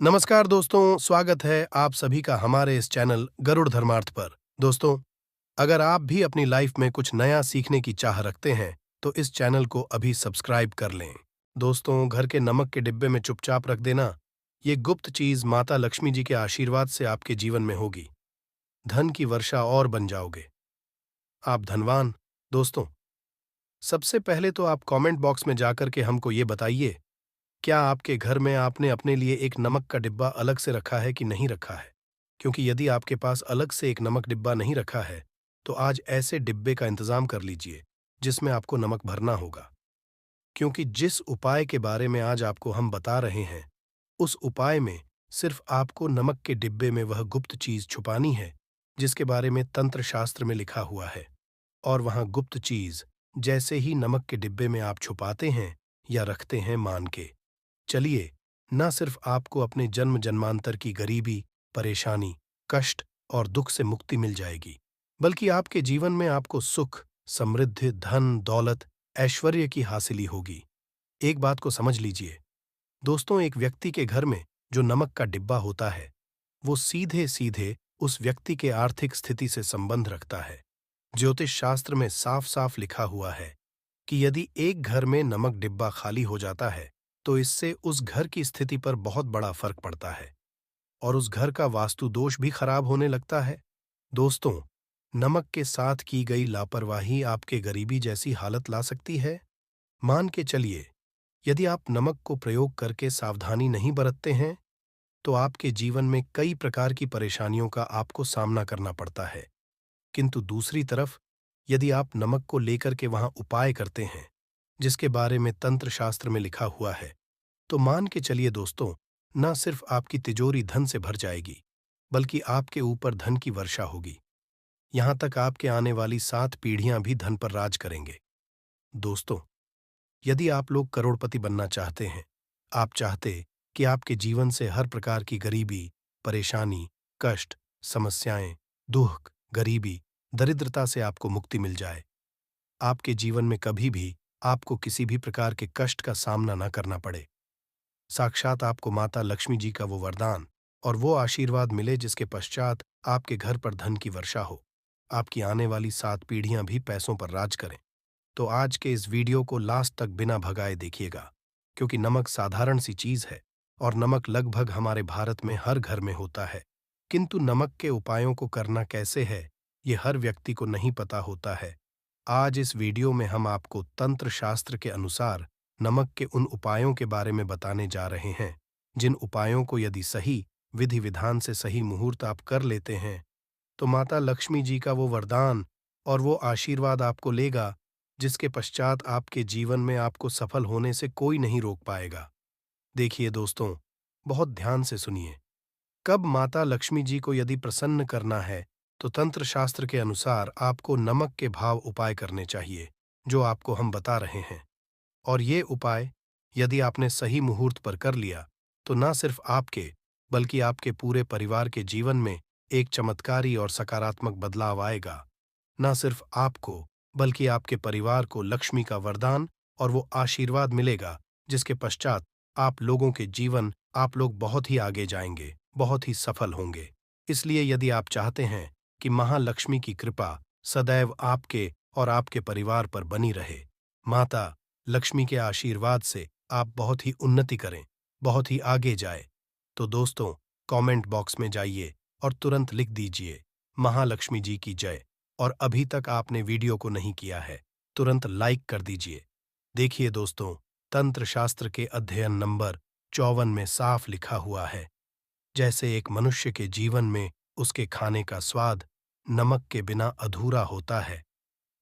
नमस्कार दोस्तों, स्वागत है आप सभी का हमारे इस चैनल गरुड़ धर्मार्थ पर। दोस्तों, अगर आप भी अपनी लाइफ में कुछ नया सीखने की चाह रखते हैं, तो इस चैनल को अभी सब्सक्राइब कर लें। दोस्तों, घर के नमक के डिब्बे में चुपचाप रख देना, ये गुप्त चीज माता लक्ष्मी जी के आशीर्वाद से आपके जीवन में होगी। धन की वर्षा और बन जाओगे। आप धनवान। दोस्तों, सबसे पहले तो आप कमेंट बॉक्स में जाकर के हमको ये बताइए, क्या आपके घर में आपने अपने लिए एक नमक का डिब्बा अलग से रखा है कि नहीं रखा है? क्योंकि यदि आपके पास अलग से एक नमक डिब्बा नहीं रखा है, तो आज ऐसे डिब्बे का इंतजाम कर लीजिए, जिसमें आपको नमक भरना होगा। क्योंकि जिस उपाय के बारे में आज आपको हम बता रहे हैं, उस उपाय में सिर्फ आपको नमक के डिब्बे में वह गुप्त चीज छुपानी है, जिसके बारे में तंत्र शास्त्र में लिखा हुआ है। और वहां गुप्त चीज जैसे ही नमक के डिब्बे में आप छुपाते हैं या रखते हैं मान के चलिए, न सिर्फ आपको अपने जन्म जन्मांतर की गरीबी, परेशानी, कष्ट और दुख से मुक्ति मिल जाएगी, बल्कि आपके जीवन में आपको सुख, समृद्धि, धन, दौलत, ऐश्वर्य की हासिली होगी। एक बात को समझ लीजिए, दोस्तों, एक व्यक्ति के घर में जो नमक का डिब्बा होता है, वो सीधे सीधे उस व्यक्ति के आर्थिक स्थिति से संबंध रखता है। ज्योतिष शास्त्र में साफ साफ लिखा हुआ है कि यदि एक घर में नमक डिब्बा खाली हो जाता है, तो इससे उस घर की स्थिति पर बहुत बड़ा फर्क पड़ता है और उस घर का वास्तु दोष भी खराब होने लगता है। दोस्तों, नमक के साथ की गई लापरवाही आपके गरीबी जैसी हालत ला सकती है। मान के चलिए, यदि आप नमक को प्रयोग करके सावधानी नहीं बरतते हैं, तो आपके जीवन में कई प्रकार की परेशानियों का आपको सामना करना पड़ता है। किंतु दूसरी तरफ, यदि आप नमक को लेकर के वहां उपाय करते हैं, जिसके बारे में तंत्र शास्त्र में लिखा हुआ है, तो मान के चलिए दोस्तों, न सिर्फ आपकी तिजोरी धन से भर जाएगी, बल्कि आपके ऊपर धन की वर्षा होगी। यहां तक आपके आने वाली 7 पीढ़ियां भी धन पर राज करेंगे। दोस्तों, यदि आप लोग करोड़पति बनना चाहते हैं, आप चाहते कि आपके जीवन से हर प्रकार की गरीबी, परेशानी, कष्ट, समस्याएं, दुख, गरीबी, दरिद्रता से आपको मुक्ति मिल जाए, आपके जीवन में कभी भी आपको किसी भी प्रकार के कष्ट का सामना न करना पड़े, साक्षात आपको माता लक्ष्मी जी का वो वरदान और वो आशीर्वाद मिले जिसके पश्चात आपके घर पर धन की वर्षा हो, आपकी आने वाली 7 पीढ़ियां भी पैसों पर राज करें, तो आज के इस वीडियो को लास्ट तक बिना भगाए देखिएगा। क्योंकि नमक साधारण सी चीज है और नमक लगभग हमारे भारत में हर घर में होता है, किंतु नमक के उपायों को करना कैसे है, ये हर व्यक्ति को नहीं पता होता है। आज इस वीडियो में हम आपको तंत्र शास्त्र के अनुसार नमक के उन उपायों के बारे में बताने जा रहे हैं, जिन उपायों को यदि सही विधि विधान से सही मुहूर्त आप कर लेते हैं, तो माता लक्ष्मी जी का वो वरदान और वो आशीर्वाद आपको लेगा, जिसके पश्चात आपके जीवन में आपको सफल होने से कोई नहीं रोक पाएगा। देखिए दोस्तों, बहुत ध्यान से सुनिए। कब माता लक्ष्मी जी को यदि प्रसन्न करना है, तो तंत्र शास्त्र के अनुसार आपको नमक के भाव उपाय करने चाहिए, जो आपको हम बता रहे हैं। और ये उपाय यदि आपने सही मुहूर्त पर कर लिया, तो न सिर्फ आपके बल्कि आपके पूरे परिवार के जीवन में एक चमत्कारी और सकारात्मक बदलाव आएगा। न सिर्फ आपको बल्कि आपके परिवार को लक्ष्मी का वरदान और वो आशीर्वाद मिलेगा, जिसके पश्चात आप लोग बहुत ही आगे जाएंगे, बहुत ही सफल होंगे। इसलिए यदि आप चाहते हैं कि महालक्ष्मी की कृपा सदैव आपके और आपके परिवार पर बनी रहे, माता लक्ष्मी के आशीर्वाद से आप बहुत ही उन्नति करें, बहुत ही आगे जाए, तो दोस्तों, कमेंट बॉक्स में जाइए और तुरंत लिख दीजिए महालक्ष्मी जी की जय। और अभी तक आपने वीडियो को नहीं किया है, तुरंत लाइक कर दीजिए। देखिए दोस्तों, तंत्र शास्त्र के अध्ययन नंबर 54 में साफ लिखा हुआ है, जैसे एक मनुष्य के जीवन में उसके खाने का स्वाद नमक के बिना अधूरा होता है,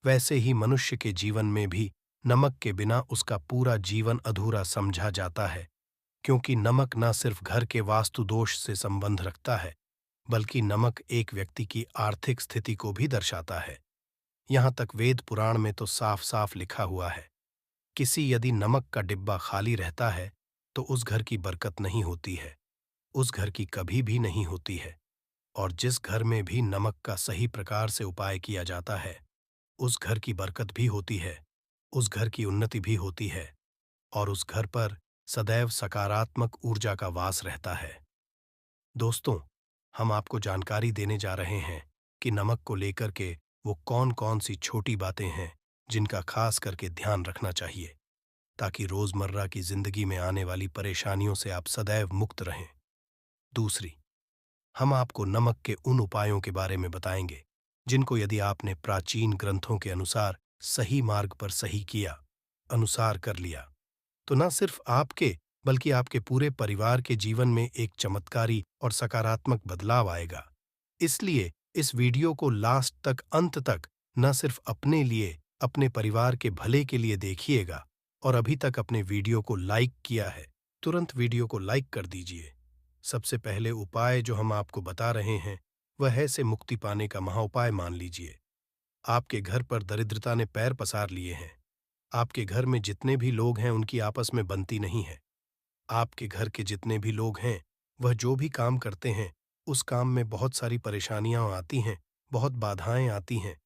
वैसे ही मनुष्य के जीवन में भी नमक के बिना उसका पूरा जीवन अधूरा समझा जाता है। क्योंकि नमक न सिर्फ घर के वास्तु दोष से संबंध रखता है, बल्कि नमक एक व्यक्ति की आर्थिक स्थिति को भी दर्शाता है। यहाँ तक वेद पुराण में तो साफ साफ लिखा हुआ है, किसी यदि नमक का डिब्बा खाली रहता है, तो उस घर की बरकत नहीं होती है, उस घर की कभी भी नहीं होती है। और जिस घर में भी नमक का सही प्रकार से उपाय किया जाता है, उस घर की बरकत भी होती है, उस घर की उन्नति भी होती है और उस घर पर सदैव सकारात्मक ऊर्जा का वास रहता है। दोस्तों, हम आपको जानकारी देने जा रहे हैं कि नमक को लेकर के वो कौन-कौन सी छोटी बातें हैं जिनका खास करके ध्यान रखना चाहिए, ताकि रोजमर्रा की जिंदगी में आने वाली परेशानियों से आप सदैव मुक्त रहें। दूसरी, हम आपको नमक के उन उपायों के बारे में बताएंगे जिनको यदि आपने प्राचीन ग्रंथों के अनुसार सही मार्ग पर सही किया, अनुसार कर लिया, तो न सिर्फ आपके बल्कि आपके पूरे परिवार के जीवन में एक चमत्कारी और सकारात्मक बदलाव आएगा। इसलिए इस वीडियो को लास्ट तक, अंत तक न सिर्फ अपने लिए, अपने परिवार के भले के लिए देखिएगा, और अभी तक अपने वीडियो को लाइक किया है, तुरंत वीडियो को लाइक कर दीजिए। सबसे पहले उपाय जो हम आपको बता रहे हैं वह है से मुक्ति पाने का महाउपाय मान लीजिए। आपके घर पर दरिद्रता ने पैर पसार लिए हैं। आपके घर में जितने भी लोग हैं उनकी आपस में बनती नहीं है। आपके घर के जितने भी लोग हैं वह जो भी काम करते हैं उस काम में बहुत सारी परेशानियां आती हैं, बहुत बाधाएं आती हैं।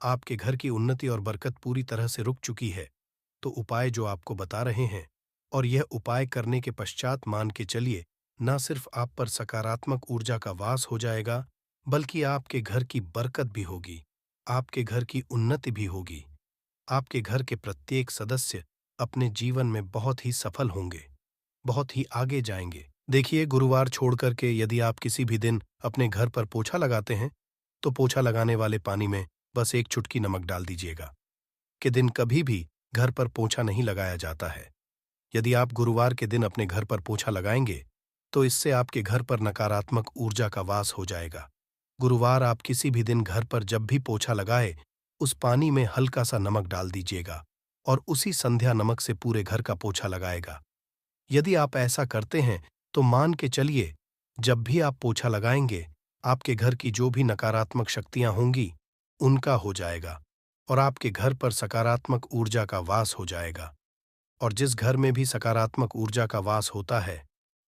आपके घर की उन्नति और बरकत पूरी तरह से रुक चुकी है। तो उपाय जो आपको बता रहे हैं, और यह उपाय करने के पश्चात मान के चलिए, न सिर्फ आप पर सकारात्मक ऊर्जा का वास हो जाएगा, बल्कि आपके घर की बरकत भी होगी, आपके घर की उन्नति भी होगी। आपके घर के प्रत्येक सदस्य अपने जीवन में बहुत ही सफल होंगे, बहुत ही आगे जाएंगे। देखिए, गुरुवार छोड़ करके यदि आप किसी भी दिन अपने घर पर पोछा लगाते हैं, तो पोछा लगाने वाले पानी में बस एक चुटकी नमक डाल दीजिएगा। के दिन कभी भी घर पर पोछा नहीं लगाया जाता है। यदि आप गुरुवार के दिन अपने घर पर पोछा लगाएंगे, तो इससे आपके घर पर नकारात्मक ऊर्जा का वास हो जाएगा। गुरुवार आप किसी भी दिन घर पर जब भी पोछा लगाए, उस पानी में हल्का सा नमक डाल दीजिएगा और उसी संध्या नमक से पूरे घर का पोछा लगाएगा। यदि आप ऐसा करते हैं तो मान के चलिए, जब भी आप पोछा लगाएंगे, आपके घर की जो भी नकारात्मक शक्तियां होंगी उनका हो जाएगा और आपके घर पर सकारात्मक ऊर्जा का वास हो जाएगा। और जिस घर में भी सकारात्मक ऊर्जा का वास होता है,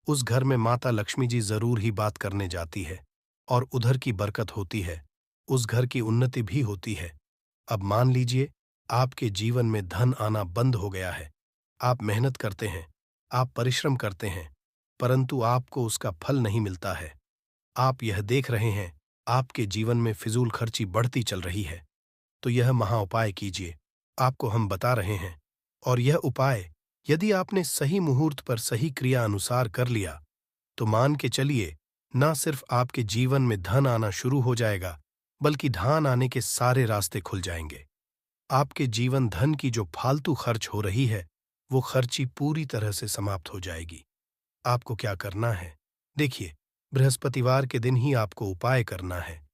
उस घर में माता लक्ष्मी जी जरूर ही बात करने जाती है और उधर की बरकत होती है, उस घर की उन्नति भी होती है। अब मान लीजिए, आपके जीवन में धन आना बंद हो गया है। आप मेहनत करते हैं, आप परिश्रम करते हैं, परंतु आपको उसका फल नहीं मिलता है। आप यह देख रहे हैं, आपके जीवन में फिजूल खर्ची बढ़ती चल रही है। तो यह महाउपाय कीजिए, आपको हम बता रहे हैं। और यह उपाय यदि आपने सही मुहूर्त पर सही क्रिया अनुसार कर लिया, तो मान के चलिए, न सिर्फ आपके जीवन में धन आना शुरू हो जाएगा, बल्कि धान आने के सारे रास्ते खुल जाएंगे। आपके जीवन धन की जो फालतू खर्च हो रही है, वो खर्ची पूरी तरह से समाप्त हो जाएगी। आपको क्या करना है? देखिए, बृहस्पतिवार के दिन ही आपको उपाय करना है।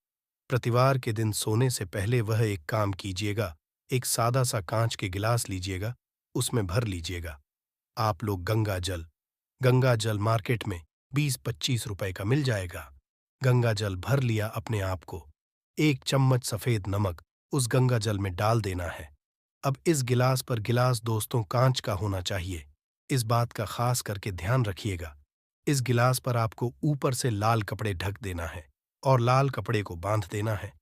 प्रतिवार के दिन सोने से पहले वह एक काम कीजिएगा, एक सादा सा कांच के गिलास लीजिएगा, उसमें भर लीजिएगा। आप लोग गंगा जल मार्केट में 20-25 रुपए का मिल जाएगा। गंगा जल भर लिया अपने आप को, 1 चम्मच सफेद नमक उस गंगा जल में डाल देना है। अब इस गिलास पर, गिलास दोस्तों कांच का होना चाहिए, इस बात का खास करके ध्यान रखिएगा। इस गिलास पर आपको ऊपर से लाल कपड़े ढक देना है और लाल कपड़े को बांध देना है।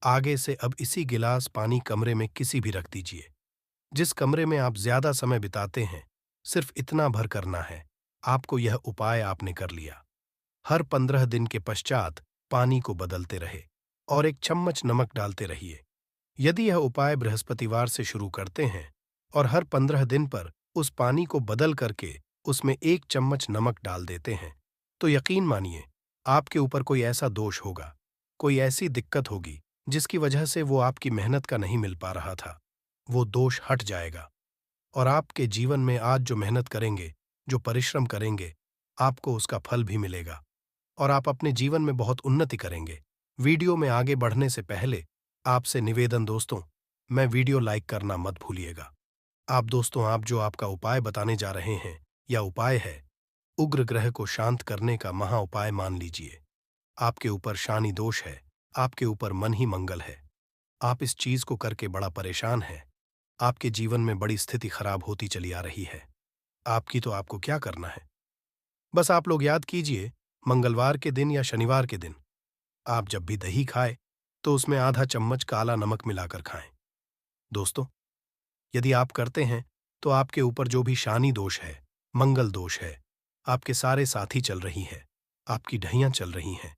आगे से अब इसी गिलास पानी कमरे में किसी भी रख दीजिए। जिस कमरे में आप ज्यादा समय बिताते हैं, सिर्फ इतना भर करना है। आपको यह उपाय आपने कर लिया। हर 15 दिन के पश्चात पानी को बदलते रहे और 1 चम्मच नमक डालते रहिए। यदि यह उपाय बृहस्पतिवार से शुरू करते हैं और हर 15 दिन पर उस पानी को बदल करके उसमें 1 चम्मच नमक डाल देते हैं, तो यकीन मानिए, आपके ऊपर कोई ऐसा दोष होगा, कोई ऐसी दिक्कत होगी जिसकी वजह से वो आपकी मेहनत का नहीं मिल पा रहा था, वो दोष हट जाएगा। और आपके जीवन में आज जो मेहनत करेंगे, जो परिश्रम करेंगे, आपको उसका फल भी मिलेगा और आप अपने जीवन में बहुत उन्नति करेंगे। वीडियो में आगे बढ़ने से पहले आपसे निवेदन दोस्तों, मैं वीडियो लाइक करना मत भूलिएगा। आप दोस्तों, आप जो आपका उपाय बताने जा रहे हैं, यह उपाय है उग्र ग्रह को शांत करने का महा उपाय मान लीजिए। आपके ऊपर शानी दोष है, आपके ऊपर मन ही मंगल है। आप इस चीज को करके बड़ा परेशान हैं। आपके जीवन में बड़ी स्थिति खराब होती चली आ रही है। तो आपको क्या करना है? बस आप लोग याद कीजिए, मंगलवार के दिन या शनिवार के दिन आप जब भी दही खाएं, तो उसमें आधा चम्मच काला नमक मिलाकर खाएं। दोस्तों, यदि आप करते हैं, तो आपके ऊपर जो भी शानी दोष है, मंगल दोष है, आपके सारे साथी चल रही है, आपकी ढैयां चल रही हैं।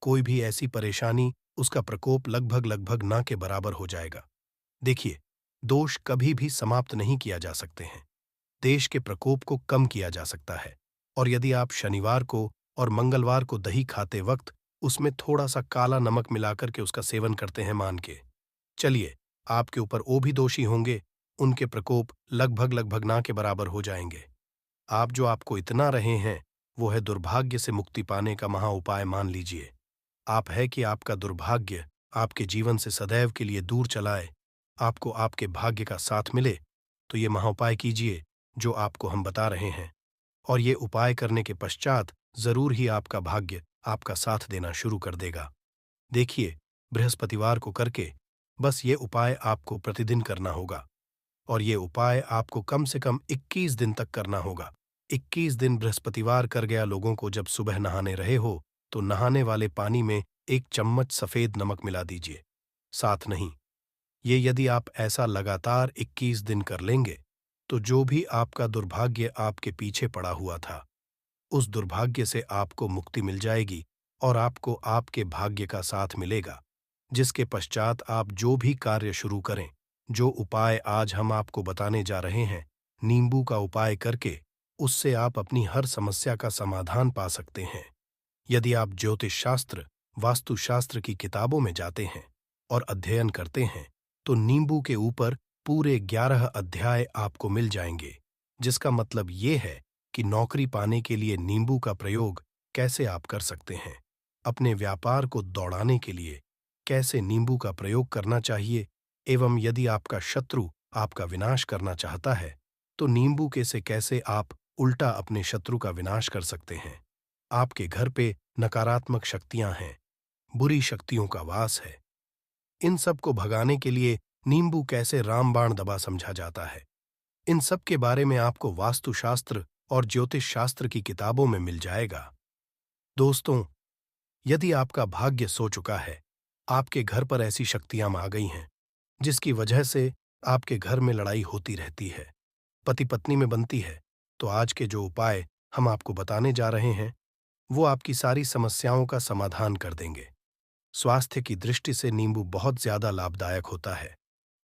कोई भी ऐसी परेशानी, उसका प्रकोप लगभग लगभग ना के बराबर हो जाएगा। देखिए, दोष कभी भी समाप्त नहीं किया जा सकते हैं। देश के प्रकोप को कम किया जा सकता है। और यदि आप शनिवार को और मंगलवार को दही खाते वक्त उसमें थोड़ा सा काला नमक मिलाकर के उसका सेवन करते हैं मान के, चलिए, आपके ऊपर वो भी दोषी होंगे, उनके प्रकोप लगभग लगभग ना के बराबर हो जाएंगे। आप जो आपको इतना रहे हैं, वो है दुर्भाग्य से मुक्ति पाने का महा उपाय मान लीजिए। आप है कि आपका दुर्भाग्य आपके जीवन से सदैव के लिए दूर चलाए, आपको आपके भाग्य का साथ मिले, तो ये महाउपाय कीजिए जो आपको हम बता रहे हैं। और ये उपाय करने के पश्चात जरूर ही आपका भाग्य आपका साथ देना शुरू कर देगा। देखिए, बृहस्पतिवार को करके बस ये उपाय आपको प्रतिदिन करना होगा। और ये उपाय आपको कम से कम 21 दिन तक करना होगा। 21 दिन बृहस्पतिवार कर गया लोगों को जब सुबह नहाने रहे हो, तो नहाने वाले पानी में 1 चम्मच सफेद नमक मिला दीजिए, साथ नहीं। ये यदि आप ऐसा लगातार 21 दिन कर लेंगे, तो जो भी आपका दुर्भाग्य आपके पीछे पड़ा हुआ था, उस दुर्भाग्य से आपको मुक्ति मिल जाएगी और आपको आपके भाग्य का साथ मिलेगा, जिसके पश्चात आप जो भी कार्य शुरू करें, जो उपाय आज हम आपको बताने जा रहे हैं, नींबू का उपाय करके उससे आप अपनी हर समस्या का समाधान पा सकते हैं। यदि आप ज्योतिष शास्त्र, वास्तुशास्त्र की किताबों में जाते हैं और अध्ययन करते हैं, तो नींबू के ऊपर पूरे 11 अध्याय आपको मिल जाएंगे, जिसका मतलब ये है कि नौकरी पाने के लिए नींबू का प्रयोग कैसे आप कर सकते हैं, अपने व्यापार को दौड़ाने के लिए कैसे नींबू का प्रयोग करना चाहिए, एवं यदि आपका शत्रु आपका विनाश करना चाहता है, तो नींबू के से कैसे आप उल्टा अपने शत्रु का विनाश कर सकते हैं। आपके घर पे नकारात्मक शक्तियां हैं, बुरी शक्तियों का वास है, इन सब को भगाने के लिए नींबू कैसे रामबाण दवा समझा जाता है, इन सब के बारे में आपको वास्तुशास्त्र और ज्योतिष शास्त्र की किताबों में मिल जाएगा। दोस्तों, यदि आपका भाग्य सो चुका है, आपके घर पर ऐसी शक्तियां आ गई हैं जिसकी वजह से आपके घर में लड़ाई होती रहती है, पति पत्नी में बनती है, तो आज के जो उपाय हम आपको बताने जा रहे हैं, वो आपकी सारी समस्याओं का समाधान कर देंगे। स्वास्थ्य की दृष्टि से नींबू बहुत ज्यादा लाभदायक होता है।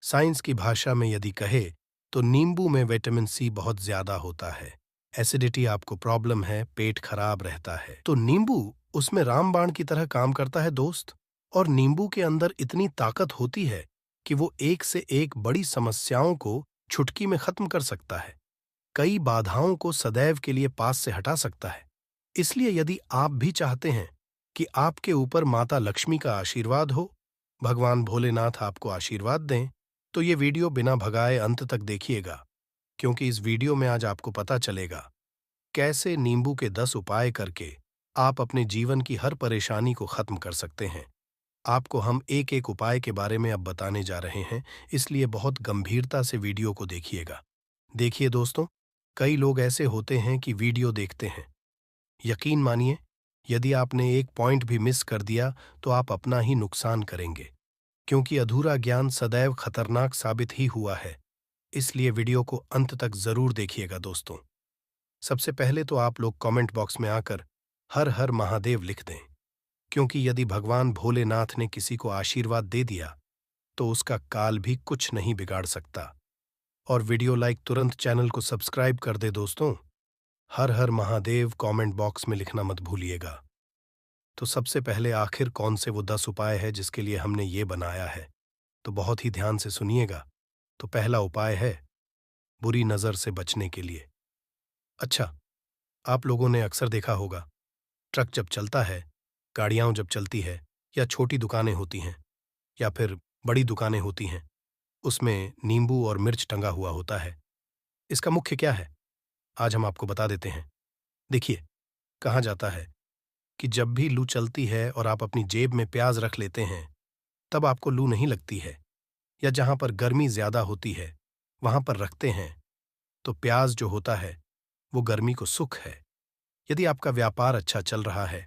साइंस की भाषा में यदि कहे तो नींबू में विटामिन सी बहुत ज्यादा होता है। एसिडिटी आपको प्रॉब्लम है, पेट खराब रहता है, तो नींबू उसमें रामबाण की तरह काम करता है दोस्त। और नींबू के अंदर इतनी ताकत होती है कि वो एक से एक बड़ी समस्याओं को चुटकी में खत्म कर सकता है, कई बाधाओं को सदैव के लिए पास से हटा सकता है। इसलिए यदि आप भी चाहते हैं कि आपके ऊपर माता लक्ष्मी का आशीर्वाद हो, भगवान भोलेनाथ आपको आशीर्वाद दें, तो ये वीडियो बिना भगाए अंत तक देखिएगा, क्योंकि इस वीडियो में आज आपको पता चलेगा कैसे नींबू के 10 उपाय करके आप अपने जीवन की हर परेशानी को खत्म कर सकते हैं। आपको हम एक एक उपाय के बारे में अब बताने जा रहे हैं, इसलिए बहुत गंभीरता से वीडियो को देखिएगा। देखिए दोस्तों, कई लोग ऐसे होते हैं कि वीडियो देखते हैं, यकीन मानिए, यदि आपने एक पॉइंट भी मिस कर दिया तो आप अपना ही नुकसान करेंगे, क्योंकि अधूरा ज्ञान सदैव खतरनाक साबित ही हुआ है। इसलिए वीडियो को अंत तक जरूर देखिएगा दोस्तों। सबसे पहले तो आप लोग कमेंट बॉक्स में आकर हर हर महादेव लिख दें, क्योंकि यदि भगवान भोलेनाथ ने किसी को आशीर्वाद दे दिया तो उसका काल भी कुछ नहीं बिगाड़ सकता। और वीडियो लाइक तुरंत, चैनल को सब्सक्राइब कर दे दोस्तों। हर हर महादेव कमेंट बॉक्स में लिखना मत भूलिएगा। तो सबसे पहले आखिर कौन से वो 10 उपाय है जिसके लिए हमने ये बनाया है, तो बहुत ही ध्यान से सुनिएगा। तो पहला उपाय है बुरी नजर से बचने के लिए। अच्छा, आप लोगों ने अक्सर देखा होगा, ट्रक जब चलता है, गाड़ियां जब चलती है, या छोटी दुकानें होती हैं या फिर बड़ी दुकानें होती हैं, उसमें नींबू और मिर्च टंगा हुआ होता है। इसका मुख्य क्या है, आज हम आपको बता देते हैं। देखिए, कहा जाता है कि जब भी लू चलती है और आप अपनी जेब में प्याज रख लेते हैं, तब आपको लू नहीं लगती है, या जहां पर गर्मी ज्यादा होती है वहां पर रखते हैं, तो प्याज जो होता है वो गर्मी को सुख है। यदि आपका व्यापार अच्छा चल रहा है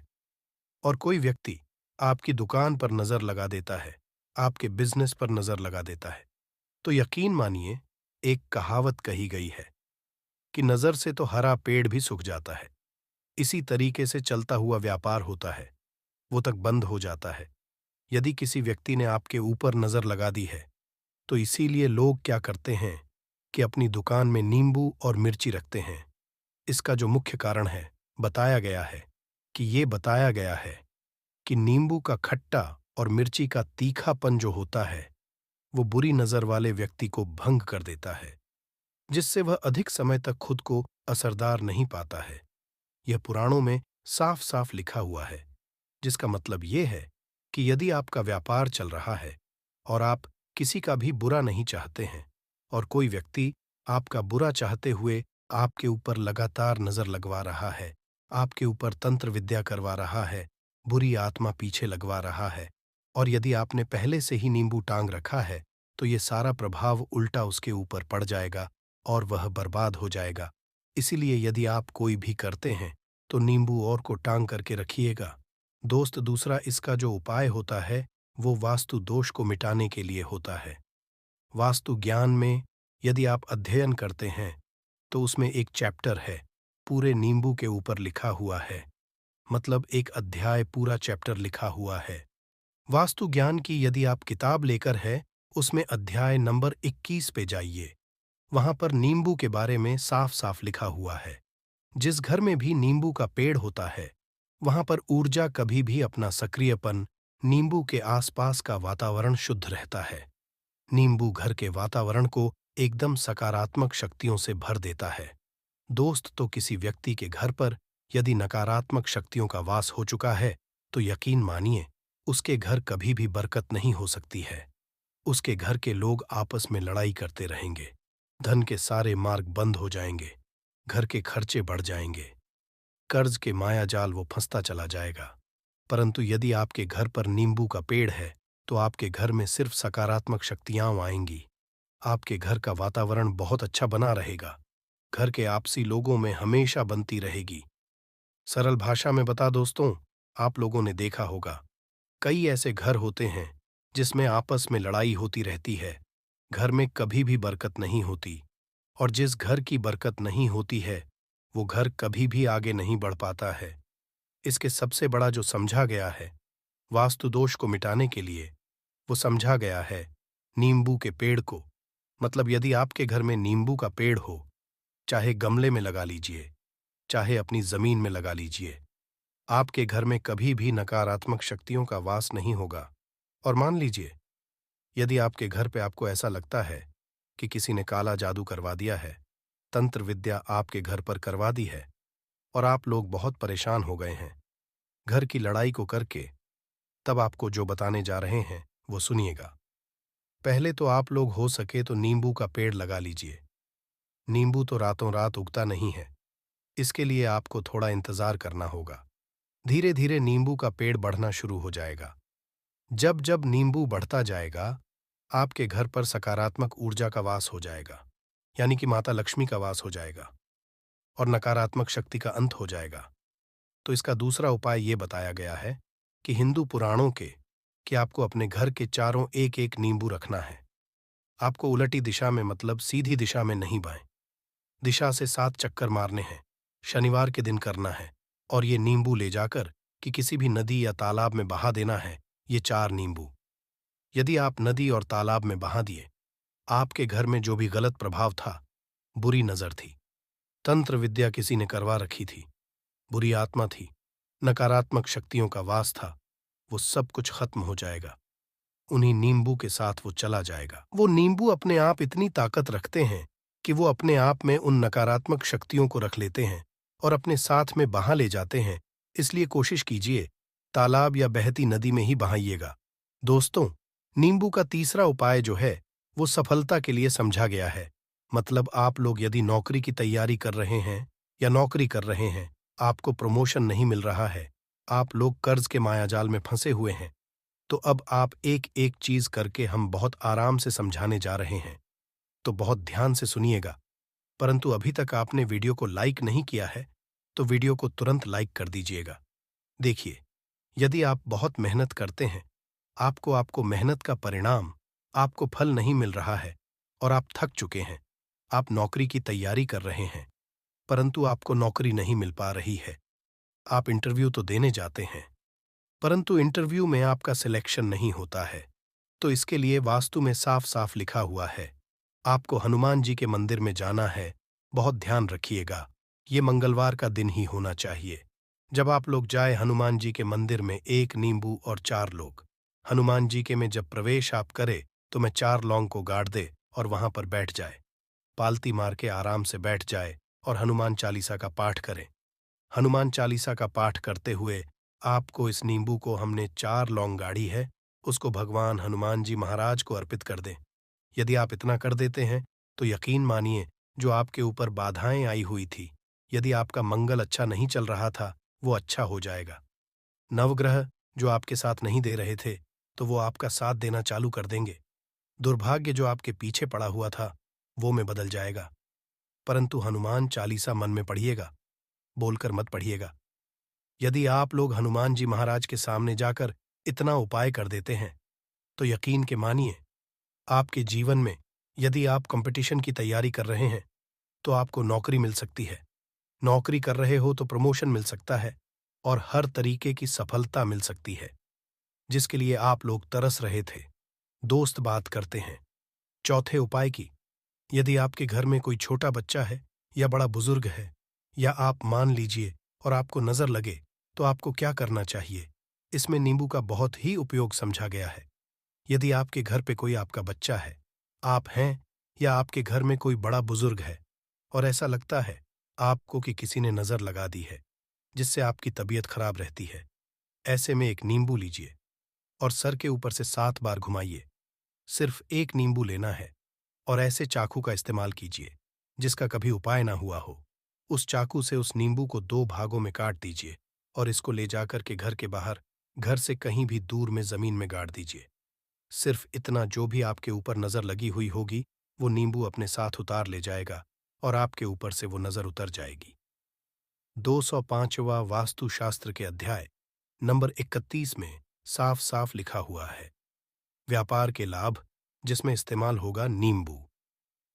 और कोई व्यक्ति आपकी दुकान पर नजर लगा देता है, आपके बिजनेस पर नजर लगा देता है, तो यकीन मानिए, एक कहावत कही गई है कि नजर से तो हरा पेड़ भी सूख जाता है, इसी तरीके से चलता हुआ व्यापार होता है, वो तक बंद हो जाता है। यदि किसी व्यक्ति ने आपके ऊपर नजर लगा दी है, तो इसीलिए लोग क्या करते हैं कि अपनी दुकान में नींबू और मिर्ची रखते हैं। इसका जो मुख्य कारण है, बताया गया है कि नींबू का खट्टा और मिर्ची का तीखापन जो होता है, वो बुरी नजर वाले व्यक्ति को भंग कर देता है, जिससे वह अधिक समय तक खुद को असरदार नहीं पाता है। यह पुराणों में साफ साफ लिखा हुआ है, जिसका मतलब ये है कि यदि आपका व्यापार चल रहा है और आप किसी का भी बुरा नहीं चाहते हैं और कोई व्यक्ति आपका बुरा चाहते हुए आपके ऊपर लगातार नजर लगवा रहा है, आपके ऊपर तंत्र विद्या करवा रहा है, बुरी आत्मा पीछे लगवा रहा है, और यदि आपने पहले से ही नींबू टांग रखा है, तो ये सारा प्रभाव उल्टा उसके ऊपर पड़ जाएगा और वह बर्बाद हो जाएगा। इसीलिए यदि आप कोई भी करते हैं तो नींबू और को टांग करके रखिएगा। दोस्त, दूसरा इसका जो उपाय होता है वो वास्तु दोष को मिटाने के लिए होता है। वास्तु ज्ञान में यदि आप अध्ययन करते हैं तो उसमें एक चैप्टर है, पूरे नींबू के ऊपर लिखा हुआ है, मतलब एक अध्याय पूरा चैप्टर लिखा हुआ है। वास्तु ज्ञान की यदि आप किताब लेकर है, उसमें अध्याय नंबर 21 पे जाइए। वहां पर नींबू के बारे में साफ साफ लिखा हुआ है। जिस घर में भी नींबू का पेड़ होता है, वहां पर ऊर्जा कभी भी अपना सक्रियपन, नींबू के आसपास का वातावरण शुद्ध रहता है। नींबू घर के वातावरण को एकदम सकारात्मक शक्तियों से भर देता है। दोस्त, तो किसी व्यक्ति के घर पर यदि नकारात्मक शक्तियों का वास हो चुका है, तो यकीन मानिए उसके घर कभी भी बरकत नहीं हो सकती है। उसके घर के लोग आपस में लड़ाई करते रहेंगे, धन के सारे मार्ग बंद हो जाएंगे, घर के खर्चे बढ़ जाएंगे, कर्ज के मायाजाल वो फंसता चला जाएगा। परंतु यदि आपके घर पर नींबू का पेड़ है, तो आपके घर में सिर्फ सकारात्मक शक्तियां आएंगी। आपके घर का वातावरण बहुत अच्छा बना रहेगा। घर के आपसी लोगों में हमेशा बनती रहेगी। सरल भाषा में बता दोस्तों, आप लोगों ने देखा होगा, कई ऐसे घर होते हैं जिसमें आपस में लड़ाई होती रहती है, घर में कभी भी बरकत नहीं होती, और जिस घर की बरकत नहीं होती है, वो घर कभी भी आगे नहीं बढ़ पाता है। इसके सबसे बड़ा जो समझा गया है वास्तु दोष को मिटाने के लिए, वो समझा गया है नींबू के पेड़ को। मतलब यदि आपके घर में नींबू का पेड़ हो, चाहे गमले में लगा लीजिए, चाहे अपनी जमीन में लगा लीजिए, आपके घर में कभी भी नकारात्मक शक्तियों का वास नहीं होगा। और मान लीजिए यदि आपके घर पे आपको ऐसा लगता है कि किसी ने काला जादू करवा दिया है, तंत्र विद्या आपके घर पर करवा दी है, और आप लोग बहुत परेशान हो गए हैं घर की लड़ाई को करके, तब आपको जो बताने जा रहे हैं वो सुनिएगा। पहले तो आप लोग हो सके तो नींबू का पेड़ लगा लीजिए। नींबू तो रातों रात उगता नहीं है, इसके लिए आपको थोड़ा इंतजार करना होगा। धीरे धीरे नींबू का पेड़ बढ़ना शुरू हो जाएगा। जब जब नींबू बढ़ता जाएगा, आपके घर पर सकारात्मक ऊर्जा का वास हो जाएगा, यानी कि माता लक्ष्मी का वास हो जाएगा, और नकारात्मक शक्ति का अंत हो जाएगा। तो इसका दूसरा उपाय ये बताया गया है कि हिंदू पुराणों के कि आपको अपने घर के चारों एक एक नींबू रखना है। आपको उलटी दिशा में, मतलब सीधी दिशा में नहीं, बाएं दिशा से 7 चक्कर मारने हैं। शनिवार के दिन करना है, और ये नींबू ले जाकर कि किसी भी नदी या तालाब में बहा देना है। ये 4 नींबू यदि आप नदी और तालाब में बहा दिए, आपके घर में जो भी गलत प्रभाव था, बुरी नजर थी, तंत्र विद्या किसी ने करवा रखी थी, बुरी आत्मा थी, नकारात्मक शक्तियों का वास था, वो सब कुछ खत्म हो जाएगा। उन्हीं नींबू के साथ वो चला जाएगा। वो नींबू अपने आप इतनी ताकत रखते हैं कि वो अपने आप में उन नकारात्मक शक्तियों को रख लेते हैं और अपने साथ में बहा ले जाते हैं। इसलिए कोशिश कीजिए तालाब या बहती नदी में ही बहाइएगा। दोस्तों, नींबू का तीसरा उपाय जो है वो सफलता के लिए समझा गया है। मतलब आप लोग यदि नौकरी की तैयारी कर रहे हैं या नौकरी कर रहे हैं, आपको प्रमोशन नहीं मिल रहा है, आप लोग कर्ज के मायाजाल में फंसे हुए हैं, तो अब आप एक एक चीज करके हम बहुत आराम से समझाने जा रहे हैं, तो बहुत ध्यान से सुनिएगा। परंतु अभी तक आपने वीडियो को लाइक नहीं किया है, तो वीडियो को तुरंत लाइक कर दीजिएगा। देखिए, यदि आप बहुत मेहनत करते हैं, आपको मेहनत का परिणाम, आपको फल नहीं मिल रहा है और आप थक चुके हैं, आप नौकरी की तैयारी कर रहे हैं, परंतु आपको नौकरी नहीं मिल पा रही है, आप इंटरव्यू तो देने जाते हैं, परंतु इंटरव्यू में आपका सिलेक्शन नहीं होता है। तो इसके लिए वास्तु में साफ साफ लिखा हुआ है, आपको हनुमान जी के मंदिर में जाना है। बहुत ध्यान रखिएगा, ये मंगलवार का दिन ही होना चाहिए। जब आप लोग जाए हनुमान जी के मंदिर में, 1 नींबू और 4 लोग। हनुमान जी के में जब प्रवेश आप करे तो मैं 4 लौंग को गाड़ दे और वहां पर बैठ जाए। पालती मार के आराम से बैठ जाए और हनुमान चालीसा का पाठ करें। हनुमान चालीसा का पाठ करते हुए आपको इस नींबू को हमने 4 लौंग गाड़ी है, उसको भगवान हनुमान जी महाराज को अर्पित कर दें। यदि आप इतना कर देते हैं तो यकीन मानिए, जो आपके ऊपर बाधाएं आई हुई थी, यदि आपका मंगल अच्छा नहीं चल रहा था, वो अच्छा हो जाएगा। नवग्रह जो आपके साथ नहीं दे रहे थे, तो वो आपका साथ देना चालू कर देंगे। दुर्भाग्य जो आपके पीछे पड़ा हुआ था, वो में बदल जाएगा। परंतु हनुमान चालीसा मन में पढ़िएगा, बोलकर मत पढ़िएगा। यदि आप लोग हनुमान जी महाराज के सामने जाकर इतना उपाय कर देते हैं, तो यकीन के मानिए, आपके जीवन में यदि आप कंपटीशन की तैयारी कर रहे हैं तो आपको नौकरी मिल सकती है। नौकरी कर रहे हो तो प्रमोशन मिल सकता है और हर तरीके की सफलता मिल सकती है, जिसके लिए आप लोग तरस रहे थे। दोस्त बात करते हैं चौथे उपाय की। यदि आपके घर में कोई छोटा बच्चा है या बड़ा बुजुर्ग है, या आप मान लीजिए और आपको नजर लगे, तो आपको क्या करना चाहिए? इसमें नींबू का बहुत ही उपयोग समझा गया है। यदि आपके घर पे कोई आपका बच्चा है, आप हैं, या आपके घर में कोई बड़ा बुजुर्ग है और ऐसा लगता है आपको कि किसी ने नजर लगा दी है, जिससे आपकी तबीयत खराब रहती है, ऐसे में एक नींबू लीजिए और सर के ऊपर से 7 बार घुमाइए। सिर्फ एक नींबू लेना है और ऐसे चाकू का इस्तेमाल कीजिए जिसका कभी उपाय ना हुआ हो। उस चाकू से उस नींबू को 2 भागों में काट दीजिए और इसको ले जाकर के घर के बाहर, घर से कहीं भी दूर में जमीन में गाड़ दीजिए। सिर्फ इतना, जो भी आपके ऊपर नजर लगी हुई होगी, वो नींबू अपने साथ उतार ले जाएगा और आपके ऊपर से वो नजर उतर जाएगी। 205वां वास्तुशास्त्र के अध्याय नंबर 31 में साफ साफ लिखा हुआ है, व्यापार के लाभ जिसमें इस्तेमाल होगा नींबू।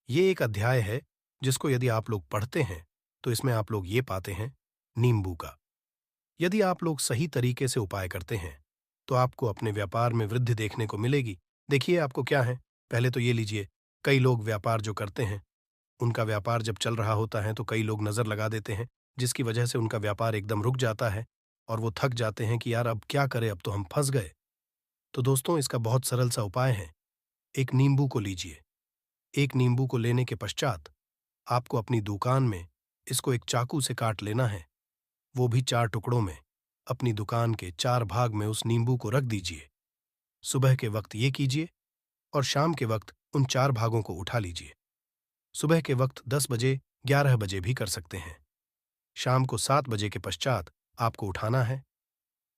ये एक अध्याय है जिसको यदि आप लोग पढ़ते हैं तो इसमें आप लोग ये पाते हैं नींबू का। यदि आप लोग सही तरीके से उपाय करते हैं तो आपको अपने व्यापार में वृद्धि देखने को मिलेगी। देखिए आपको क्या है, पहले तो ये लीजिए, कई लोग व्यापार जो करते हैं, उनका व्यापार जब चल रहा होता है तो कई लोग नजर लगा देते हैं, जिसकी वजह से उनका व्यापार एकदम रुक जाता है और वो थक जाते हैं कि यार अब क्या करें, अब तो हम फंस गए। तो दोस्तों, इसका बहुत सरल सा उपाय है, एक नींबू को लीजिए। एक नींबू को लेने के पश्चात आपको अपनी दुकान में इसको एक चाकू से काट लेना है, वो भी 4 टुकड़ों में। अपनी दुकान के 4 भाग में उस नींबू को रख दीजिए। सुबह के वक्त ये कीजिए और शाम के वक्त उन 4 भागों को उठा लीजिए। सुबह के वक्त 10 बजे, 11 बजे भी कर सकते हैं। शाम को 7 बजे के पश्चात आपको उठाना है।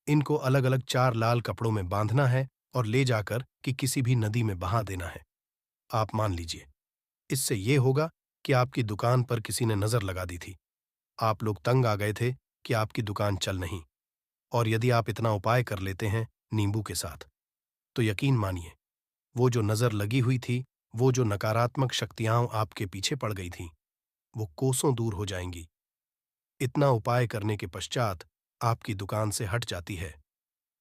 इनको अलग अलग 4 लाल कपड़ों में बांधना है और ले जाकर कि किसी भी नदी में बहा देना है। आप मान लीजिए, इससे ये होगा कि आपकी दुकान पर किसी ने नजर लगा दी थी, आप लोग तंग आ गए थे कि आपकी दुकान चल नहीं, और यदि आप इतना उपाय कर लेते हैं नींबू के साथ, तो यकीन मानिए, वो जो नजर लगी हुई थी, वो जो नकारात्मक शक्तियां आपके पीछे पड़ गई थीं, वो कोसों दूर हो जाएंगी। इतना उपाय करने के पश्चात आपकी दुकान से हट जाती है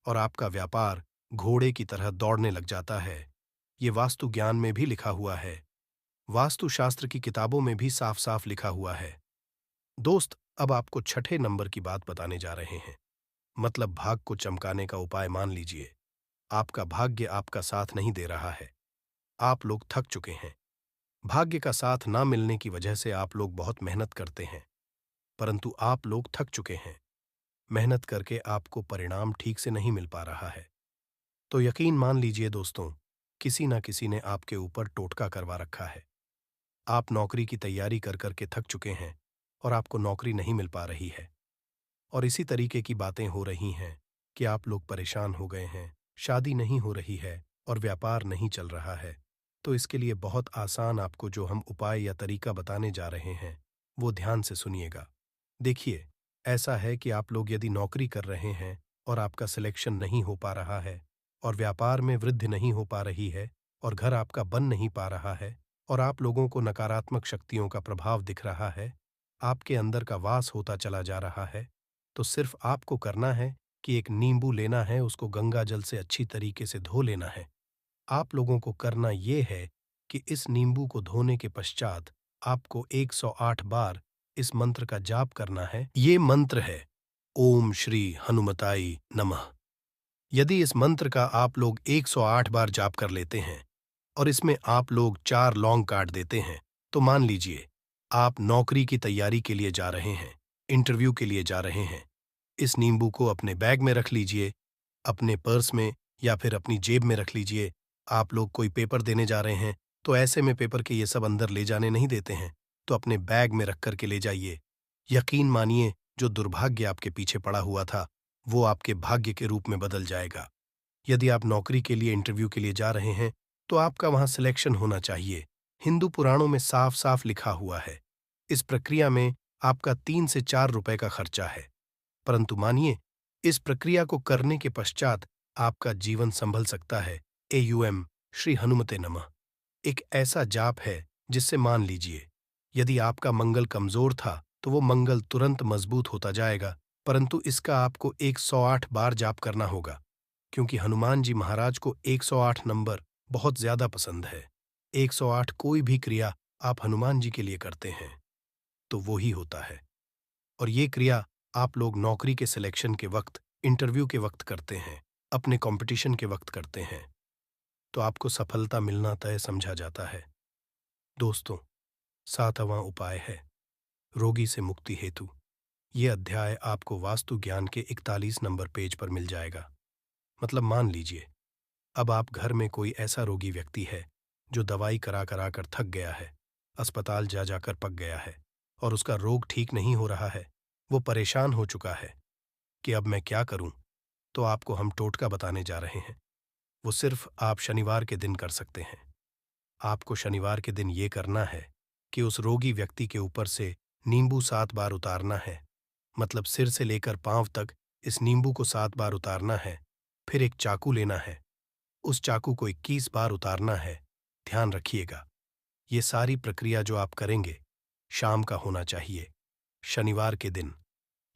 और आपका व्यापार घोड़े की तरह दौड़ने लग जाता है। ये वास्तु ज्ञान में भी लिखा हुआ है, वास्तुशास्त्र की किताबों में भी साफ साफ लिखा हुआ है। दोस्त, अब आपको छठे नंबर की बात बताने जा रहे हैं, मतलब भाग को चमकाने का उपाय। मान लीजिए आपका भाग्य आपका साथ नहीं दे रहा है, आप लोग थक चुके हैं। भाग्य का साथ ना मिलने की वजह से आप लोग बहुत मेहनत करते हैं, परंतु आप लोग थक चुके हैं। मेहनत करके आपको परिणाम ठीक से नहीं मिल पा रहा है। तो यकीन मान लीजिए दोस्तों, किसी ना किसी ने आपके ऊपर टोटका करवा रखा है। आप नौकरी की तैयारी कर करके थक चुके हैं और आपको नौकरी नहीं मिल पा रही है, और इसी तरीके की बातें हो रही हैं कि आप लोग परेशान हो गए हैं, शादी नहीं हो रही है और व्यापार नहीं चल रहा है। तो इसके लिए बहुत आसान आपको जो हम उपाय या तरीका बताने जा रहे हैं, वो ध्यान से सुनिएगा। देखिए, ऐसा है कि आप लोग यदि नौकरी कर रहे हैं और आपका सिलेक्शन नहीं हो पा रहा है और व्यापार में वृद्धि नहीं हो पा रही है और घर आपका बन नहीं पा रहा है और आप लोगों को नकारात्मक शक्तियों का प्रभाव दिख रहा है, आपके अंदर का वास होता चला जा रहा है, तो सिर्फ आपको करना है कि एक नींबू लेना है, उसको गंगा जल से अच्छी तरीके से धो लेना है। आप लोगों को करना ये है कि इस नींबू को धोने के पश्चात आपको 108 बार इस मंत्र का जाप करना है। ये मंत्र है ओम श्री हनुमताई नमः। यदि इस मंत्र का आप लोग 108 बार जाप कर लेते हैं और इसमें आप लोग 4 लौंग काट देते हैं, तो मान लीजिए आप नौकरी की तैयारी के लिए जा रहे हैं, इंटरव्यू के लिए जा रहे हैं। इस नींबू को अपने बैग में रख लीजिए, अपने पर्स में या फिर अपनी जेब में रख लीजिए। आप लोग कोई पेपर देने जा रहे हैं, तो ऐसे में पेपर के ये सब अंदर ले जाने नहीं देते हैं, तो अपने बैग में रख कर के ले जाइए। यकीन मानिए, जो दुर्भाग्य आपके पीछे पड़ा हुआ था, वो आपके भाग्य के रूप में बदल जाएगा। यदि आप नौकरी के लिए इंटरव्यू के लिए जा रहे हैं, तो आपका वहां सिलेक्शन होना चाहिए। हिंदू पुराणों में साफ साफ लिखा हुआ है। इस प्रक्रिया में आपका 3 से 4 रुपए का खर्चा है, परंतु मानिए, इस प्रक्रिया को करने के पश्चात आपका जीवन संभल सकता है। एयूएम श्री हनुमते नमः एक ऐसा जाप है जिससे मान लीजिए, यदि आपका मंगल कमजोर था तो वो मंगल तुरंत मजबूत होता जाएगा, परंतु इसका आपको 108 बार जाप करना होगा, क्योंकि हनुमान जी महाराज को 108 नंबर बहुत ज्यादा पसंद है। 108 कोई भी क्रिया आप हनुमान जी के लिए करते हैं तो वो ही होता है। और ये क्रिया आप लोग नौकरी के सिलेक्शन के वक्त, इंटरव्यू के वक्त करते हैं, अपने कंपटीशन के वक्त करते हैं, तो आपको सफलता मिलना तय समझा जाता है। दोस्तों, 7वां उपाय है रोगी से मुक्ति हेतु। ये अध्याय आपको वास्तु ज्ञान के 41 नंबर पेज पर मिल जाएगा। मतलब मान लीजिए, अब आप घर में कोई ऐसा रोगी व्यक्ति है जो दवाई करा करा कर थक गया है, अस्पताल जा जाकर पक गया है और उसका रोग ठीक नहीं हो रहा है। वो परेशान हो चुका है कि अब मैं क्या करूं। तो आपको हम टोटका बताने जा रहे हैं। वो सिर्फ आप शनिवार के दिन कर सकते हैं। आपको शनिवार के दिन ये करना है कि उस रोगी व्यक्ति के ऊपर से नींबू 7 बार उतारना है। मतलब सिर से लेकर पांव तक इस नींबू को 7 बार उतारना है। फिर एक चाकू लेना है, उस चाकू को 21 बार उतारना है। ध्यान रखिएगा, ये सारी प्रक्रिया जो आप करेंगे शाम का होना चाहिए, शनिवार के दिन।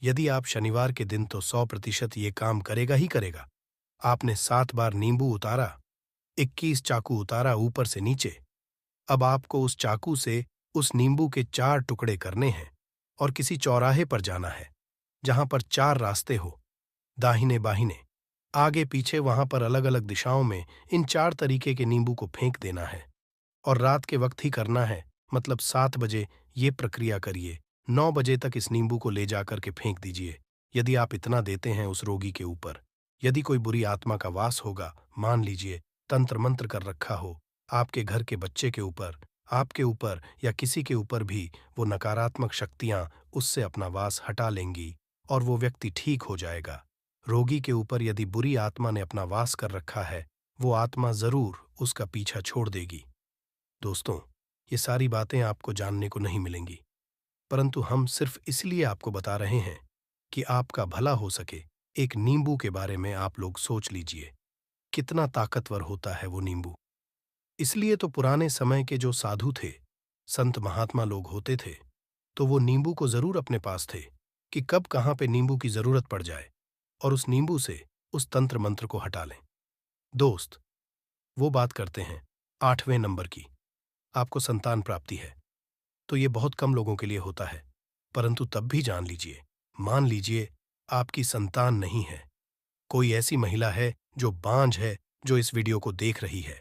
यदि आप शनिवार के दिन तो 100% ये काम करेगा ही करेगा। आपने 7 बार नींबू उतारा, 21 चाकू उतारा ऊपर से नीचे। अब आपको उस चाकू से उस नींबू के 4 टुकड़े करने हैं और किसी चौराहे पर जाना है जहां पर 4 रास्ते हो, दाहिने बाहिने, आगे पीछे। वहां पर अलग अलग दिशाओं में इन 4 तरीके के नींबू को फेंक देना है और रात के वक्त ही करना है। मतलब 7 बजे ये प्रक्रिया करिए, 9 बजे तक इस नींबू को ले जाकर के फेंक दीजिए। यदि आप इतना देते हैं उस रोगी के ऊपर, यदि कोई बुरी आत्मा का वास होगा, मान लीजिए तंत्र मंत्र कर रखा हो, आपके घर के बच्चे के ऊपर, आपके ऊपर या किसी के ऊपर भी, वो नकारात्मक शक्तियां उससे अपना वास हटा लेंगी और वो व्यक्ति ठीक हो जाएगा। रोगी के ऊपर यदि बुरी आत्मा ने अपना वास कर रखा है, वो आत्मा जरूर उसका पीछा छोड़ देगी। दोस्तों, ये सारी बातें आपको जानने को नहीं मिलेंगी, परंतु हम सिर्फ इसलिए आपको बता रहे हैं कि आपका भला हो सके। एक नींबू के बारे में आप लोग सोच लीजिए, कितना ताकतवर होता है वो नींबू। इसलिए तो पुराने समय के जो साधु थे, संत महात्मा लोग होते थे, तो वो नींबू को जरूर अपने पास थे कि कब कहाँ पे नींबू की जरूरत पड़ जाए और उस नींबू से उस तंत्र मंत्र को हटा लें। दोस्त, वो बात करते हैं 8वें नंबर की। आपको संतान प्राप्ति है, तो ये बहुत कम लोगों के लिए होता है, परंतु तब भी जान लीजिए, मान लीजिए आपकी संतान नहीं है, कोई ऐसी महिला है जो बांझ है, जो इस वीडियो को देख रही है,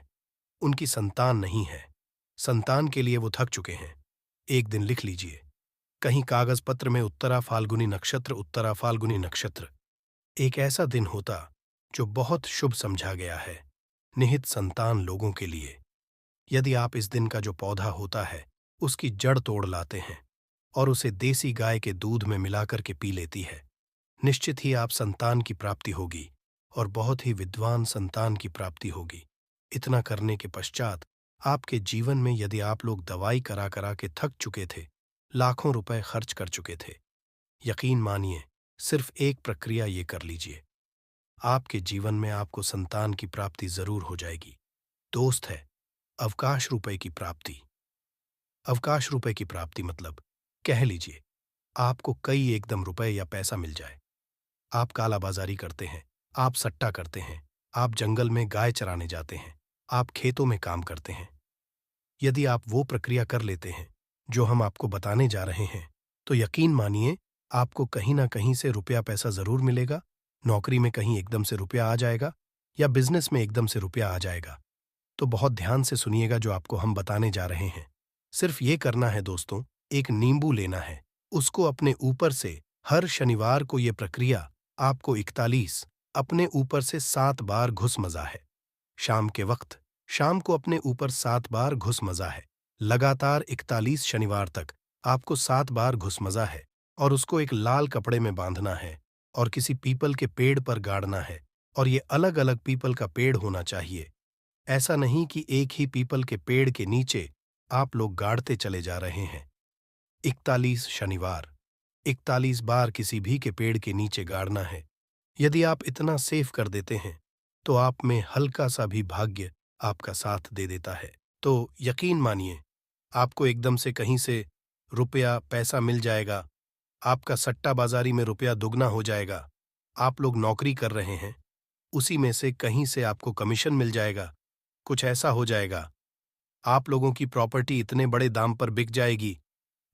उनकी संतान नहीं है, संतान के लिए वो थक चुके हैं। एक दिन लिख लीजिए कहीं कागज पत्र में, उत्तरा फाल्गुनी नक्षत्र, उत्तरा फाल्गुनी नक्षत्र। एक ऐसा दिन होता जो बहुत शुभ समझा गया है निहित संतान लोगों के लिए। यदि आप इस दिन का जो पौधा होता है उसकी जड़ तोड़ लाते हैं और उसे देसी गाय के दूध में मिलाकर के पी लेती है, निश्चित ही आप संतान की प्राप्ति होगी और बहुत ही विद्वान संतान की प्राप्ति होगी। इतना करने के पश्चात आपके जीवन में यदि आप लोग दवाई करा करा के थक चुके थे, लाखों रुपए खर्च कर चुके थे, यकीन मानिए सिर्फ एक प्रक्रिया ये कर लीजिए, आपके जीवन में आपको संतान की प्राप्ति जरूर हो जाएगी। दोस्त है अवकाश रुपए की प्राप्ति। अवकाश रुपए की प्राप्ति मतलब कह लीजिए आपको कई एकदम रुपए या पैसा मिल जाए। आप कालाबाजारी करते हैं, आप सट्टा करते हैं, आप जंगल में गाय चराने जाते हैं, आप खेतों में काम करते हैं। यदि आप वो प्रक्रिया कर लेते हैं जो हम आपको बताने जा रहे हैं, तो यकीन मानिए आपको कहीं ना कहीं से रुपया पैसा जरूर मिलेगा। नौकरी में कहीं एकदम से रुपया आ जाएगा या बिजनेस में एकदम से रुपया आ जाएगा। तो बहुत ध्यान से सुनिएगा जो आपको हम बताने जा रहे हैं। सिर्फ ये करना है दोस्तों, एक नींबू लेना है, उसको अपने ऊपर से हर शनिवार को ये प्रक्रिया आपको 41 अपने ऊपर से 7 बार घुसमजा है। शाम के वक्त शाम को अपने ऊपर 7 बार घुसमजा है। लगातार 41 शनिवार तक आपको 7 बार घुसमजा है और उसको एक लाल कपड़े में बांधना है और किसी पीपल के पेड़ पर गाड़ना है। और ये अलग अलग पीपल का पेड़ होना चाहिए। ऐसा नहीं कि एक ही पीपल के पेड़ के नीचे आप लोग गाड़ते चले जा रहे हैं। 41 शनिवार 41 बार किसी भी के पेड़ के नीचे गाड़ना है। यदि आप इतना सेफ कर देते हैं तो आप में हल्का सा भी भाग्य आपका साथ दे देता है। तो यकीन मानिए आपको एकदम से कहीं से रुपया पैसा मिल जाएगा। आपका सट्टा बाजारी में रुपया दुगना हो जाएगा। आप लोग नौकरी कर रहे हैं, उसी में से कहीं से आपको कमीशन मिल जाएगा। कुछ ऐसा हो जाएगा, आप लोगों की प्रॉपर्टी इतने बड़े दाम पर बिक जाएगी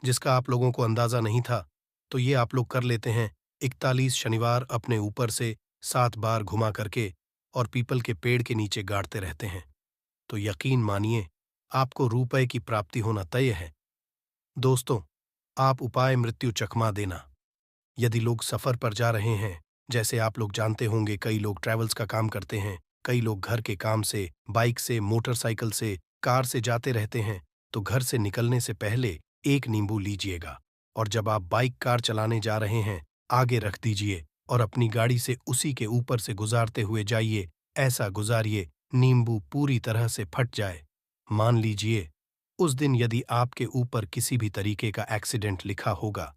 जिसका आप लोगों को अंदाजा नहीं था। तो ये आप लोग कर लेते हैं 41 शनिवार अपने ऊपर से 7 बार घुमा करके और पीपल के पेड़ के नीचे गाड़ते रहते हैं। तो यकीन मानिए आपको रुपए की प्राप्ति होना तय है। दोस्तों, आप उपाय मृत्यु चकमा देना। यदि लोग सफर पर जा रहे हैं, जैसे आप लोग जानते होंगे कई लोग ट्रैवल्स का काम करते हैं, कई लोग घर के काम से, बाइक से, मोटरसाइकिल से, कार से जाते रहते हैं, तो घर से निकलने से पहले एक नींबू लीजिएगा और जब आप बाइक कार चलाने जा रहे हैं, आगे रख दीजिए और अपनी गाड़ी से उसी के ऊपर से गुजारते हुए जाइए। ऐसा गुजारिए नींबू पूरी तरह से फट जाए। मान लीजिए उस दिन यदि आपके ऊपर किसी भी तरीके का एक्सीडेंट लिखा होगा,